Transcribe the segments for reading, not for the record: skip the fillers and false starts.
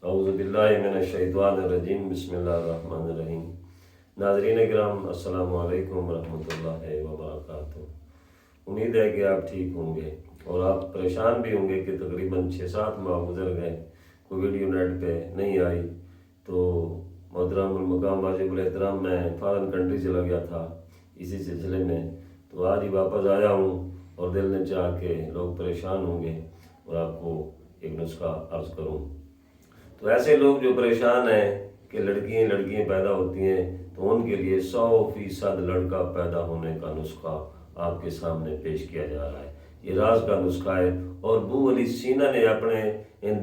اعوذ باللہ من الشیطان الرجیم، بسم اللہ الرحمن الرحیم۔ ناظرین کرام، السلام علیکم ورحمۃ اللہ وبرکاتہ۔ امید ہے کہ آپ ٹھیک ہوں گے اور آپ پریشان بھی ہوں گے کہ تقریباً 6-7 ماہ گزر گئے، کوئی ویڈیو نیٹ پہ نہیں آئی۔ تو محترم المقام واجب الاحترام میں فارن کنٹری چلا گیا تھا اسی سلسلے میں، تو آج ہی واپس آیا ہوں اور دل نے چاہ کہ لوگ پریشان ہوں گے اور آپ کو ایک نسخہ عرض کروں۔ تو ایسے لوگ جو پریشان ہیں کہ لڑکیاں پیدا ہوتی ہیں، تو ان کے لیے 100% لڑکا پیدا ہونے کا نسخہ آپ کے سامنے پیش کیا جا رہا ہے۔ یہ راز کا نسخہ ہے اور بو علی سینا نے اپنے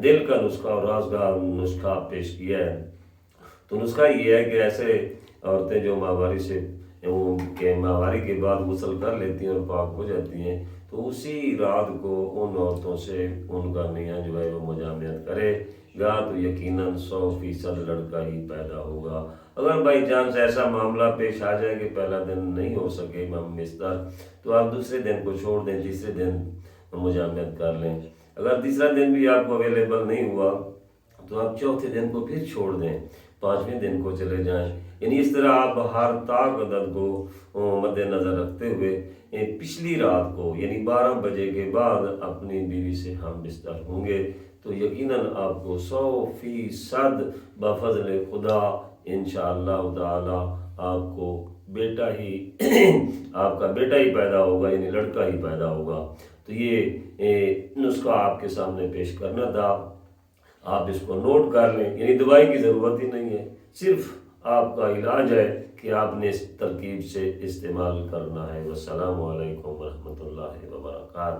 دل کا نسخہ اور راز کا نسخہ پیش کیا ہے۔ تو نسخہ یہ ہے کہ ایسے عورتیں جو ماہواری کے بعد غسل کر لیتی ہیں اور پاک ہو جاتی ہیں، تو اسی رات کو ان عورتوں سے ان کا میاں جو ہے وہ مجامعت کرے گا تو یقیناً 100% لڑکا ہی پیدا ہوگا۔ اگر بائی چانس ایسا معاملہ پیش آ جائے کہ پہلا دن نہیں ہو سکے امام مصدر، تو آپ دوسرے دن کو چھوڑ دیں، تیسرے دن مجامعت کر لیں۔ اگر تیسرا دن بھی آپ کو اویلیبل نہیں ہوا تو آپ چوتھے دن کو پھر چھوڑ دیں، 5ویں دن کو چلے جائیں۔ یعنی اس طرح آپ ہر طاق عدد کو مد نظر رکھتے ہوئے پچھلی رات کو یعنی 12 بجے کے بعد اپنی بیوی سے ہم بستر ہوں گے تو یقیناً آپ کو 100% بفضل خدا انشاءاللہ تعالی آپ کو آپ کا بیٹا ہی پیدا ہوگا، یعنی لڑکا ہی پیدا ہوگا۔ تو یہ نسخہ آپ کے سامنے پیش کرنا تھا، آپ اس کو نوٹ کر لیں۔ یعنی دوائی کی ضرورت ہی نہیں ہے، صرف آپ کا علاج ہے کہ آپ نے اس ترکیب سے استعمال کرنا ہے۔ والسلام علیکم ورحمۃ اللہ وبرکاتہ۔